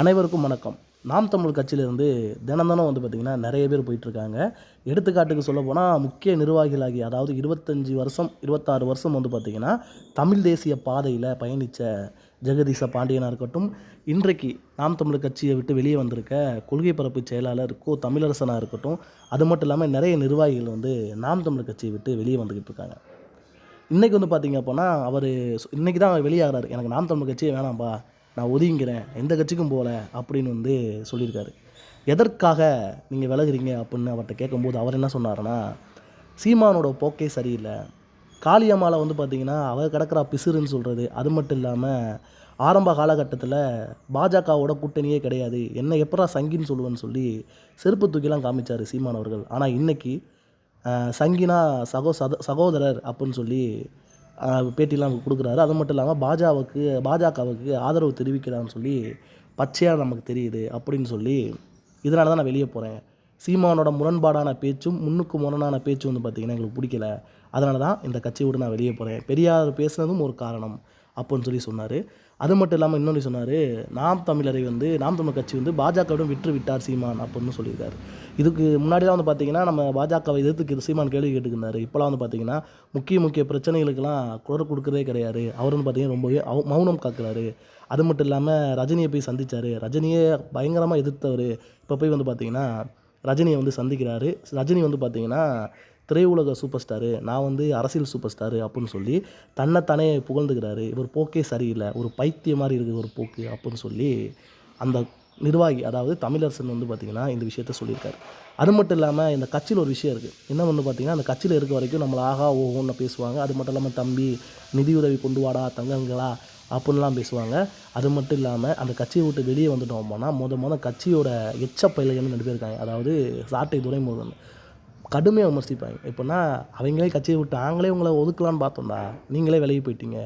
அனைவருக்கும் வணக்கம். நாம் தமிழர் கட்சியிலிருந்து தினம் வந்து பார்த்திங்கன்னா நிறைய பேர் போயிட்டுருக்காங்க. எடுத்துக்காட்டுக்கு சொல்லப்போனால் முக்கிய நிர்வாகிகளாகி அதாவது 25 வருஷம் 26 வருஷம் வந்து பார்த்திங்கன்னா தமிழ் தேசிய பாதையில் பயணித்த ஜெகதீச பாண்டியனாக இருக்கட்டும், இன்றைக்கு நாம் தமிழர் கட்சியை விட்டு வெளியே வந்திருக்க கொள்கை பரப்பு செயலாளர் கோ தமிழரசனாக இருக்கட்டும், அது மட்டும் இல்லாமல் நிறைய நிர்வாகிகள் வந்து நாம் தமிழர் கட்சியை விட்டு வெளியே வந்துக்கிட்டு இருக்காங்க. இன்றைக்கி வந்து பார்த்திங்க அப்போனா அவர் இன்றைக்கி தான் வெளியாகிறார். எனக்கு நாம் தமிழர் கட்சியே வேணாம்ப்பா, நான் ஒதுங்கிறேன், எந்த கட்சிக்கும் போகல அப்படின்னு வந்து சொல்லியிருக்காரு. எதற்காக நீங்கள் விலகுறீங்க அப்படின்னு அவர்கிட்ட கேட்கும்போது அவர் என்ன சொன்னார்னா, சீமானோட போக்கே சரியில்லை. காளியம்மாவை வந்து பார்த்திங்கன்னா அவள் கிடக்கிறா பிசுறுன்னு சொல்கிறது, அது மட்டும் இல்லாமல் ஆரம்ப காலகட்டத்தில் பாஜகவோட கூட்டணியே கிடையாது, என்னை எப்படா சங்கின்னு சொல்லுவேன்னு சொல்லி செருப்பு தூக்கிலாம் காமிச்சார் சீமான் அவர்கள். ஆனால் இன்றைக்கி சங்கினா சகோதரர் அப்படின்னு சொல்லி பேட்டிலாம் கொடுக்குறாரு. அது மட்டும் இல்லாமல் பாஜகவுக்கு ஆதரவு தெரிவிக்கிறான்னு சொல்லி பச்சையாக நமக்கு தெரியுது அப்படின்னு சொல்லி, இதனால தான் நான் வெளியே போகிறேன், சீமானோட முரண்பாடான பேச்சும் முன்னுக்கு முரணான பேச்சும் வந்து பார்த்திங்கன்னா எங்களுக்கு பிடிக்கல, அதனால தான் இந்த கட்சியை விட்டு நான் வெளியே போகிறேன், பெரியார் பேசுனதும் ஒரு காரணம் அப்படின்னு சொல்லி சொன்னார். அது மட்டும் இல்லாமல் இன்னொன்று சொன்னார், நாம் தமிழர் கட்சி வந்து பாஜகவிடம் விற்று விட்டார் சீமான் அப்படின்னு சொல்லியிருக்காரு. இதுக்கு முன்னாடி தான் வந்து பார்த்திங்கன்னா நம்ம பாஜகவை எதிர்த்து சீமான் கேள்வி கேட்டுக்கிருந்தார். இப்போலாம் வந்து பார்த்திங்கன்னா முக்கிய பிரச்சனைகளுக்கெல்லாம் குரல் கொடுக்குறதே கிடையாது. அவர் வந்து பார்த்திங்கன்னா ரொம்பவே மௌனம் காக்குறாரு. அது மட்டும் இல்லாமல் ரஜினியை போய் சந்தித்தார், ரஜினியே பயங்கரமாக எதிர்த்தவர் இப்போ போய் வந்து பார்த்திங்கன்னா ரஜினியை வந்து சந்திக்கிறாரு. ரஜினி வந்து பார்த்திங்கன்னா திரையுலக சூப்பர் ஸ்டாரு, நான் வந்து அரசியல் சூப்பர் ஸ்டாரு அப்படின்னு சொல்லி தன்னைத்தானே புகழ்ந்துக்கிறாரு. இவர் போக்கே சரியில்லை, ஒரு பைத்தியம் மாதிரி இருக்குது ஒரு போக்கு அப்படின்னு சொல்லி அந்த நிர்வாகி அதாவது தமிழரசன் வந்து பார்த்திங்கன்னா இந்த விஷயத்த சொல்லியிருக்காரு. அது மட்டும் இல்லாமல் இந்த கட்சியில் ஒரு விஷயம் இருக்குது. என்ன வந்து பார்த்திங்கன்னா அந்த கட்சியில் இருக்க வரைக்கும் நம்மளை ஆகா ஓஹோன்னு பேசுவாங்க. அது மட்டும் இல்லாமல் தம்பி நிதியுதவி கொண்டு வாடா தங்கங்களா அப்படின்லாம் பேசுவாங்க. அது மட்டும் இல்லாமல் அந்த கட்சியை விட்டு வெளியே வந்துட்டோம் போனால் கட்சியோட எச்ச பயில்கள்னு 2 பேர் இருக்காங்க. அதாவது சாட்டை துரைமுருகன் கடுமையாக விமர்சிப்பாங்க. எப்படின்னா அவங்களே கட்சியை விட்டு நாங்களே உங்களை ஒதுக்கலான்னு பார்த்தோம்டா, நீங்களே விலகி போயிட்டீங்க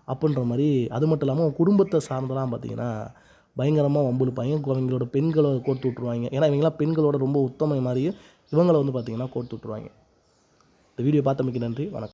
அப்படின்ற மாதிரி. அது மட்டும் இல்லாமல் குடும்பத்தை சார்ந்தெல்லாம் பார்த்திங்கன்னா பயங்கரமாக வம்பிழுப்பாங்க. அவங்களோட பெண்களை கோர்த்து விட்ருவாங்க. ஏன்னா இவங்களாம் பெண்களோட ரொம்ப உத்தமை மாதிரி இவங்களை வந்து பார்த்திங்கன்னா கோர்த்து விட்ருவாங்க. இந்த வீடியோ பார்த்தமைக்கு நன்றி. வணக்கம்.